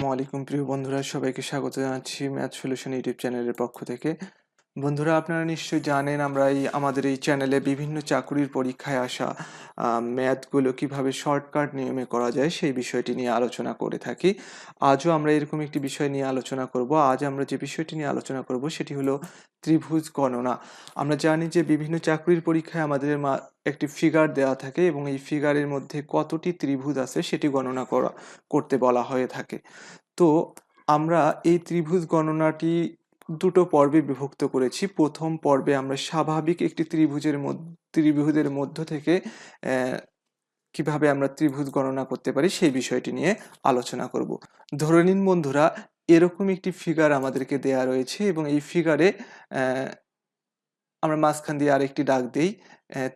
আসসালামু আলাইকুম প্রিয় বন্ধুরা, সবাইকে স্বাগত জানাচ্ছি ম্যাথ সলিউশন ইউটিউব চ্যানেলের পক্ষ থেকে। বন্ধুরা, আপনারা নিশ্চয়ই জানেন আমরা আমাদের এই চ্যানেলে বিভিন্ন চাকরির পরীক্ষায় আসা ম্যাথগুলো কিভাবে শর্টকাট নিয়মে করা যায় সেই বিষয়টি নিয়ে আলোচনা করে থাকি। আজও আমরা এরকম একটি বিষয় নিয়ে আলোচনা করব। আজ আমরা যে বিষয়টি নিয়ে আলোচনা করব সেটি হলো ত্রিভুজ গণনা। আমরা জানি যে বিভিন্ন চাকরির পরীক্ষায় আমাদের একটি ফিগার দেওয়া থাকে এবং এই ফিগারের মধ্যে কতটি ত্রিভুজ আছে সেটি গণনা করতে বলা হয়ে থাকে। তো আমরা এই ত্রিভুজ গণনাটি দুটো পর্বে বিভক্ত করেছি। প্রথম পর্বে আমরা স্বাভাবিক একটি ত্রিভুজের মধ্য থেকে কিভাবে আমরা ত্রিভুজ গণনা করতে পারি সেই বিষয়টি নিয়ে আলোচনা করব। ধরে নিন বন্ধুরা, এরকম একটি ফিগার আমাদেরকে দেয়া রয়েছে এবং এই ফিগারে আমরা মাঝখান দিয়ে আরেকটি দাগ দেই,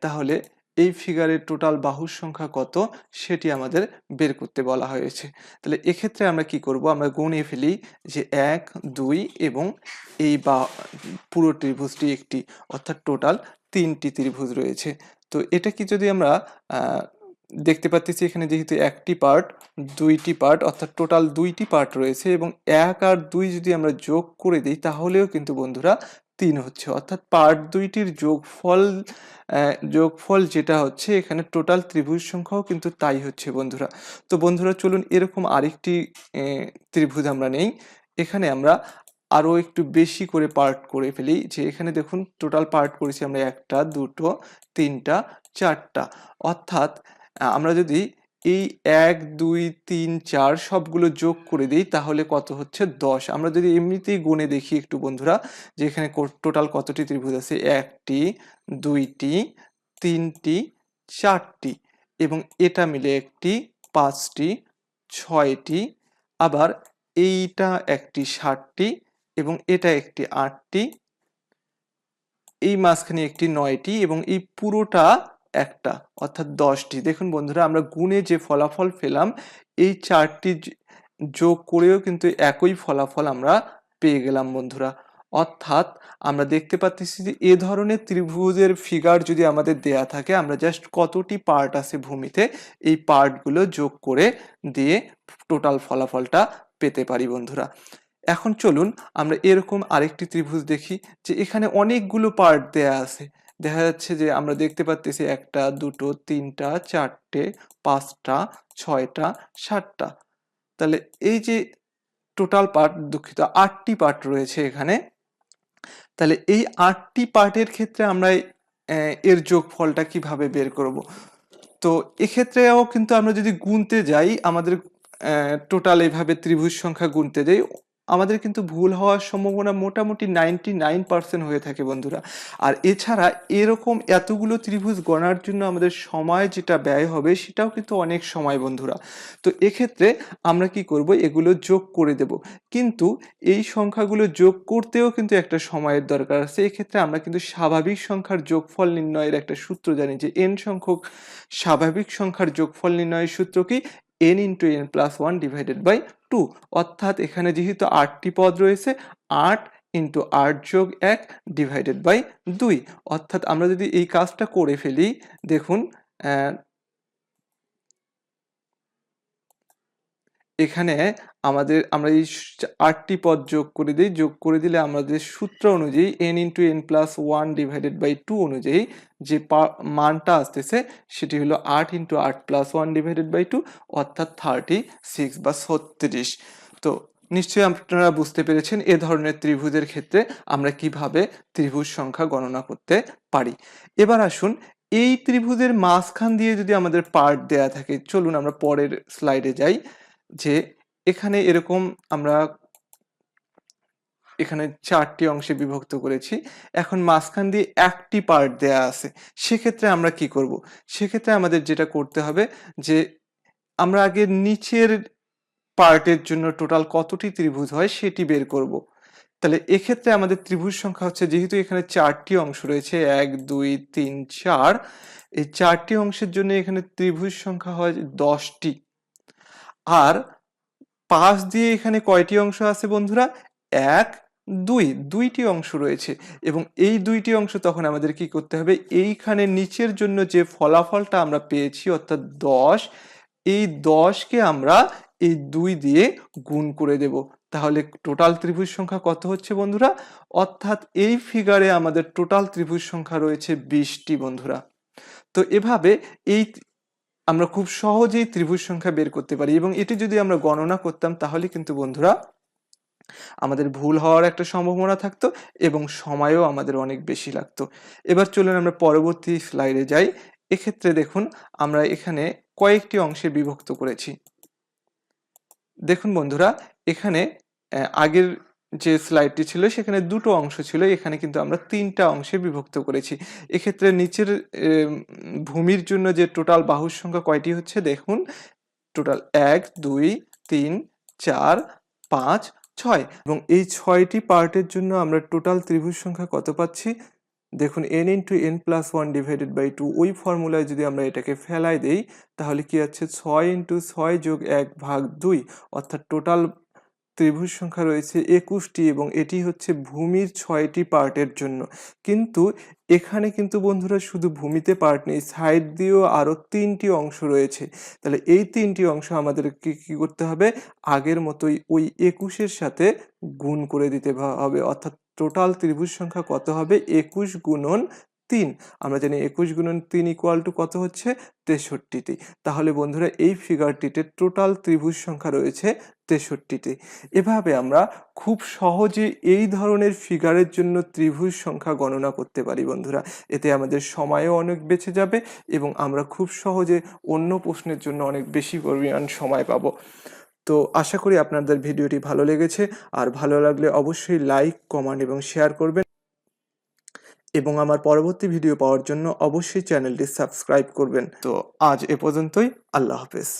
তাহলে এই ফিগারের টোটাল বাহুর সংখ্যা কত সেটি আমাদের বের করতে বলা হয়েছে। তাহলে এক্ষেত্রে আমরা কি করব, আমরা গুণে ফেলি যে 1, 2 এবং এই পুরো ত্রিভুজটি একটি, অর্থাৎ টোটাল 3টি ত্রিভুজ রয়েছে। তো এটা কি যদি আমরা দেখতে পাচ্ছি এখানে যেহেতু একটি পার্ট, 2টি পার্ট, অর্থাৎ টোটাল 2টি পার্ট রয়েছে এবং 1 আর 2 যদি আমরা যোগ করে দিই তাহলেও কিন্তু বন্ধুরা 3 হচ্ছে, অর্থাৎ পার্ট 2টির যোগফল যেটা হচ্ছে এখানে টোটাল ত্রিভুজ সংখ্যাও কিন্তু তাই হচ্ছে বন্ধুরা। তো বন্ধুরা চলুন এরকম আরেকটি ত্রিভুজ আমরা নেই। এখানে আমরা আরও একটু বেশি করে পার্ট করে ফেলি, যে এখানে দেখুন টোটাল পার্ট করেছি আমরা 1টা, 2টো, 3টা, 4টা, অর্থাৎ আমরা যদি এই 1, 2, 3, 4 সবগুলো যোগ করে দিই তাহলে কত হচ্ছে 10। আমরা যদি এমনিতেই গুণে দেখি একটু বন্ধুরা, যে এখানে টোটাল কতটি ত্রিভুজ আছে, 1টি, 2টি, 3টি, 4টি এবং এটা মিলে একটি, 5টি, 6টি, আবার এইটা একটি 7টি এবং এটা একটি 8টি, এই মাঝখানে একটি 9টি এবং এই পুরোটা একটা, অর্থাৎ 10টি। দেখুন বন্ধুরা, আমরা গুণে যে ফলাফল পেলাম এই 4টি যোগ করেও কিন্তু একই ফলাফল আমরা পেয়ে গেলাম বন্ধুরা। অর্থাৎ আমরা দেখতে পাচ্ছি যে এ ধরনের ত্রিভুজের ফিগার যদি আমাদের দেয়া থাকে, আমরা জাস্ট কতটি পার্ট আছে ভূমিতে এই পার্টগুলো যোগ করে দিয়ে টোটাল ফলাফলটা পেতে পারি বন্ধুরা। এখন চলুন আমরা এরকম আরেকটি ত্রিভুজ দেখি, যে এখানে অনেকগুলো পার্ট দেয়া আছে। দেখা যাচ্ছে যে আমরা দেখতে পাচ্ছি 1টা, 2টো, 3টা, 4টে, 5টা, 6টা, 7টা। তাহলে এই যে টোটাল পার্ট, দুঃখিত, 8টি পার্ট রয়েছে এখানে। তাহলে এই 8টি পার্টের ক্ষেত্রে আমরা এর যোগফলটা কিভাবে বের করব? তো এক্ষেত্রেও কিন্তু আমরা যদি গুনতে যাই, আমাদের টোটাল এইভাবে ত্রিভুজ সংখ্যা গুনতে যাই, আমাদের কিন্তু ভুল হওয়ার সম্ভাবনা মোটামুটি 99% হয়ে থাকে বন্ধুরা। আর এছাড়া এরকম এতগুলো ত্রিভুজ গণার জন্য আমাদের সময় যেটা ব্যয় হবে সেটাও কিন্তু অনেক সময় বন্ধুরা। তো এক্ষেত্রে আমরা কি করব, এগুলো যোগ করে দেব, কিন্তু এই সংখ্যাগুলো যোগ করতেও কিন্তু একটা সময়ের দরকার আছে। এক্ষেত্রে আমরা কিন্তু স্বাভাবিক সংখ্যার যোগফল নির্ণয়ের একটা সূত্র জানি, যে n সংখ্যক স্বাভাবিক সংখ্যার যোগফল নির্ণয়ের সূত্র কি, n × n+1 ডিভাইডেড বাই 2। অর্থাৎ এখানে যেহেতু 8টি পদ রয়েছে, 8 × 8 + 1 ডিভাইডেড বাই 2। অর্থাৎ আমরা যদি এই কাজটা করে ফেলি, দেখুন এখানে আমরা এই 8টি পদ যোগ করে দিই, যোগ করে দিলে আমাদের সূত্র অনুযায়ী n × n+1 ডিভাইডেড বাই 2 অনুযায়ী যে মানটা আসতেছে সেটি হলো 8 × 8+1 ডিভাইডেড বাই 2, অর্থাৎ 36 বা 36। তো নিশ্চয়ই আপনারা বুঝতে পেরেছেন এ ধরনের ত্রিভুজের ক্ষেত্রে আমরা কিভাবে ত্রিভুজ সংখ্যা গণনা করতে পারি। এবার আসুন, এই ত্রিভুজের মাঝখান দিয়ে যদি আমাদের পার্ট দেয়া থাকে, চলুন আমরা পরের স্লাইডে যাই, যে এখানে এরকম আমরা এখানে 4টি অংশে বিভক্ত করেছি। এখন মাঝখান দিয়ে একটি পার্ট দেয়া আছে, সেক্ষেত্রে আমরা কি করব? সেক্ষেত্রে আমাদের যেটা করতে হবে, যে আমরা আগে নিচের পার্টের জন্য টোটাল কতটি ত্রিভুজ হয় সেটি বের করব। তাহলে এক্ষেত্রে আমাদের ত্রিভুজ সংখ্যা হচ্ছে, যেহেতু এখানে 4টি অংশ রয়েছে, 1, 2, 3, 4, এই 4টি অংশের জন্য এখানে ত্রিভুজ সংখ্যা হয় 10টি। আর পাশ দিয়ে এখানে কয়টি অংশ আছে বন্ধুরা? 1, 2, 2টি অংশ রয়েছে এবং এই 2টি অংশ তখন আমাদের কি করতে হবে, এইখানে নিচের জন্য যে ফলাফলটা আমরা পেয়েছি অর্থাৎ 10, এই 10কে আমরা এই 2 দিয়ে গুণ করে দেব। তাহলে টোটাল ত্রিভুজ সংখ্যা কত হচ্ছে বন্ধুরা? অর্থাৎ এই ফিগারে আমাদের টোটাল ত্রিভুজ সংখ্যা রয়েছে 20টি বন্ধুরা। তো এভাবে এই আমরা খুব সহজেই ত্রিভুজ সংখ্যা বের করতে পারি, এবং এটি যদি আমরা গণনা করতাম তাহলে কিন্তু বন্ধুরা আমাদের ভুল হওয়ার একটা সম্ভাবনা থাকতো এবং সময়ও আমাদের অনেক বেশি লাগতো। এবার চলুন আমরা পরবর্তী স্লাইডে যাই। এক্ষেত্রে দেখুন আমরা এখানে কয়েকটি অংশে বিভক্ত করেছি। দেখুন বন্ধুরা, এখানে আগের যে স্লাইডটি ছিল সেখানে 2 টো অংশ ছিল, এখানে কিন্তু আমরা 3টা অংশে বিভক্ত করেছি। এক্ষেত্রে নিচের ভূমির জন্য যে টোটাল বাহুর সংখ্যা কয়টি হচ্ছে দেখুন, টোটাল 1 2 3 4 5 6, এবং এই 6টি পার্টের জন্য আমরা টোটাল ত্রিভুজ সংখ্যা কত পাচ্ছি দেখুন, n × n + 1 / 2। ওই ফর্মুলায় যদি আমরা এটাকে ফেলাই দেই তাহলে কি আছে 6 × 6 + 1/2, অর্থাৎ টোটাল ত্রিভুজ সংখ্যা রয়েছে 21টি, এবং এটি হচ্ছে ভূমির 6টি পার্টের জন্য। কিন্তু এখানে কিন্তু বন্ধুরা শুধু ভূমিতে পার্ট নেই, সাইড দিয়েও আরও 3টি অংশ রয়েছে। তাহলে এই 3টি অংশ আমাদেরকে কি করতে হবে, আগের মতোই ওই 21-এর সাথে গুণ করে দিতে হবে, অর্থাৎ টোটাল ত্রিভুজ সংখ্যা কত হবে 21 × 3। আমরা জানি 21 × 3 = কত হচ্ছে 63টি। তাহলে বন্ধুরা এই ফিগারটিতে টোটাল ত্রিভুজ সংখ্যা রয়েছে 63টি। এভাবে আমরা খুব সহজে এই ধরনের ফিগারের জন্য ত্রিভুজ সংখ্যা গণনা করতে পারি বন্ধুরা। এতে আমাদের সময়ও অনেক বেঁচে যাবে এবং আমরা খুব সহজে অন্য প্রশ্নের জন্য অনেক বেশি পরিমাণ সময় পাবো। তো আশা করি আপনাদের ভিডিওটি ভালো লেগেছে, আর ভালো লাগলে অবশ্যই লাইক, কমেন্ট এবং শেয়ার করবেন, এবং আমার পরবর্তী ভিডিও পাওয়ার জন্য অবশ্যই চ্যানেলটি সাবস্ক্রাইব করবেন। তো আজ এ পর্যন্তই। আল্লাহ হাফেজ।